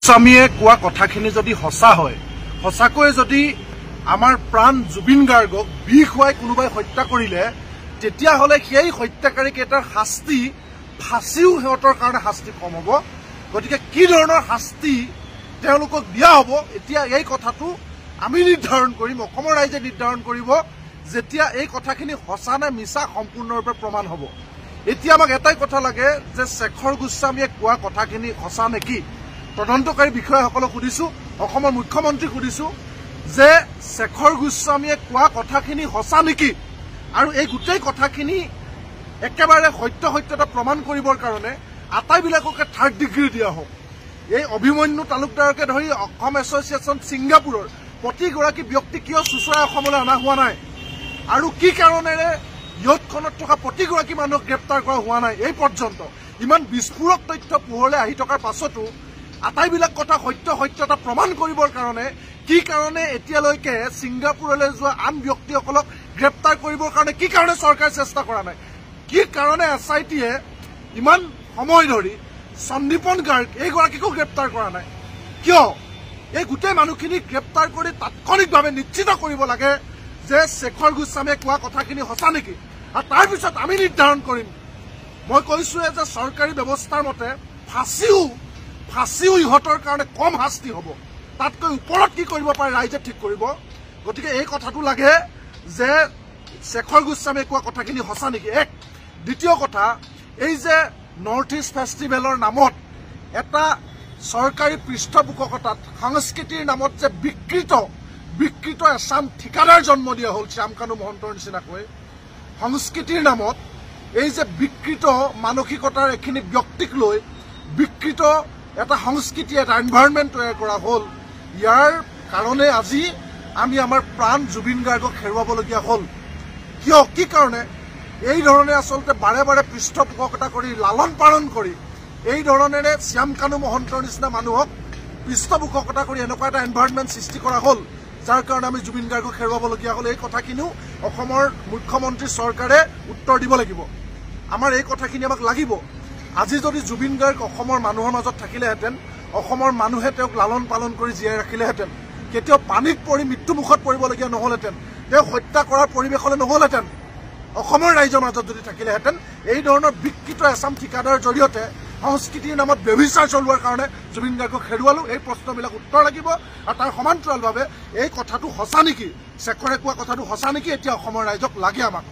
স্বামীয়ে কোৱা কথাখিনি যদি সঁচা হয়, সঁচাকৈ যদি আমাৰ প্ৰাণ জুবিন গাৰ্গক বিষ খুৱাই কোনোবাই হত্যা কৰিলে, তেতিয়াহ'লে সেই হত্যাকাৰীকেইটাৰ শাস্তি ফাঁচিও সিহঁতৰ কাৰণে শাস্তি কম হ'ব। গতিকে কি ধৰণৰ শাস্তি তেওঁলোকক দিয়া হ'ব, এতিয়া এই কথাটো আমি নিৰ্ধাৰণ কৰিম, অসমৰ ৰাইজে নিৰ্ধাৰণ কৰিব, যেতিয়া এই কথাখিনি সঁচা নে মিছা সম্পূৰ্ণৰূপে প্ৰমাণ হ'ব। এতিয়া আমাক এটাই কথা লাগে যে শেখৰ গোস্বামীয়ে কোৱা কথাখিনি সঁচা নেকি। তদন্তকাৰী বিষয়াসকলক সুধিছো, অসমৰ মুখ্যমন্ত্ৰীক সুধিছো যে শেখৰ গোস্বামীয়ে কোৱা কথাখিনি সঁচা নেকি, আৰু এই গোটেই কথাখিনি একেবাৰে সত্যতা প্ৰমাণ কৰিবৰ কাৰণে আটাইবিলাককে 3rd ডিগ্ৰী দিয়া হওক। এই অভিমন্যু তালুকদাৰকে ধৰি অসম এছ'চিয়েশ্যন ছিংগাপুৰৰ প্ৰতিগৰাকী ব্যক্তি কিয় চুচৰাই অসমলৈ অনা হোৱা নাই, আৰু কি কাৰণেৰে ইয়তখনত থকা প্ৰতিগৰাকী মানুহক গ্ৰেপ্তাৰ কৰা হোৱা নাই এই পৰ্যন্ত। ইমান বিস্ফোৰক তথ্য পোহৰলৈ আহি থকাৰ পাছতো আটাইবিলাক কথা সত্যতা প্ৰমাণ কৰিবৰ কাৰণে কি কাৰণে এতিয়ালৈকে ছিংগাপুৰলৈ যোৱা আন ব্যক্তিসকলক গ্ৰেপ্তাৰ কৰিবৰ কাৰণে কি কাৰণে চৰকাৰে চেষ্টা কৰা নাই, কি কাৰণে SITয়ে ইমান সময় ধৰি সন্দীপন গাৰ্গ এইগৰাকীকো গ্ৰেপ্তাৰ কৰা নাই, কিয়? এই গোটেই মানুহখিনিক গ্ৰেপ্তাৰ কৰি তাৎক্ষণিকভাৱে নিশ্চিত কৰিব লাগে যে শেখৰ গোস্বামীয়ে কোৱা কথাখিনি সঁচা নেকি, আৰু তাৰপিছত আমি নিৰ্ধাৰণ কৰিম। মই কৈছোৱে যে চৰকাৰী ব্যৱস্থাৰ মতে ফাঁচিও ইহঁতৰ কাৰণে কম শাস্তি হ'ব, তাতকৈ ওপৰত কি কৰিব পাৰে ৰাইজে ঠিক কৰিব। গতিকে এই কথাটো লাগে যে শেখৰ গোস্বামীয়ে কোৱা কথাখিনি সঁচা নেকি, এক। দ্বিতীয় কথা, এই যে নৰ্থ ইষ্ট ফেষ্টিভেলৰ নামত এটা চৰকাৰী পৃষ্ঠপোষকতাত সংস্কৃতিৰ নামত যে বিকৃত এচাম ঠিকাদাৰ জন্ম দিয়া হ'ল শ্যামকানু মহন্তৰ নিচিনাকৈ, সংস্কৃতিৰ নামত এই যে বিকৃত মানসিকতাৰ এইখিনি ব্যক্তিক লৈ বিকৃত এটা সংস্কৃতি, এটা এনভাইৰনমেণ্ট তৈয়াৰ কৰা হ'ল। ইয়াৰ কাৰণে আজি আমি আমাৰ প্ৰাণ জুবিন গাৰ্গক হেৰুৱাবলগীয়া হ'ল। কিয়, কি কাৰণে? এই ধৰণে আচলতে বাৰে বাৰে পৃষ্ঠপোষকতা কৰি লালন পালন কৰি এই ধৰণেৰে শ্যামকানু মহন্তৰ নিচিনা মানুহক পৃষ্ঠপোষকতা কৰি এনেকুৱা এটা এনভাইৰনমেণ্ট সৃষ্টি কৰা হ'ল, যাৰ কাৰণে আমি জুবিন গাৰ্গক হেৰুৱাবলগীয়া হ'ল। এই কথাখিনিও অসমৰ মুখ্যমন্ত্ৰী চৰকাৰে উত্তৰ দিব লাগিব। আমাৰ এই কথাখিনি আমাক লাগিব। আজি যদি জুবিন গাৰ্গ অসমৰ মানুহৰ মাজত থাকিলেহেঁতেন, অসমৰ মানুহে তেওঁক লালন পালন কৰি জীয়াই ৰাখিলেহেঁতেন, কেতিয়াও পানীত পৰি মৃত্যুমুখত পৰিবলগীয়া নহ'লহেঁতেন, তেওঁক হত্যা কৰাৰ পৰিৱেশলৈ নহ'লহেঁতেন। অসমৰ ৰাইজৰ মাজত যদি থাকিলেহেঁতেন, এই ধৰণৰ বিকৃত এচাম ঠিকাদাৰৰ জৰিয়তে সংস্কৃতিৰ নামত ব্যভিচাৰ চলোৱাৰ কাৰণে জুবিন গাৰ্গক হেৰুৱালো। এই প্ৰশ্নবিলাক উত্তৰ লাগিব, আৰু তাৰ সমান্তৰালভাৱে এই কথাটো সঁচা নেকি, শেখৰে কোৱা কথাটো সঁচা নেকি, এতিয়া অসমৰ ৰাইজক লাগে আমাক।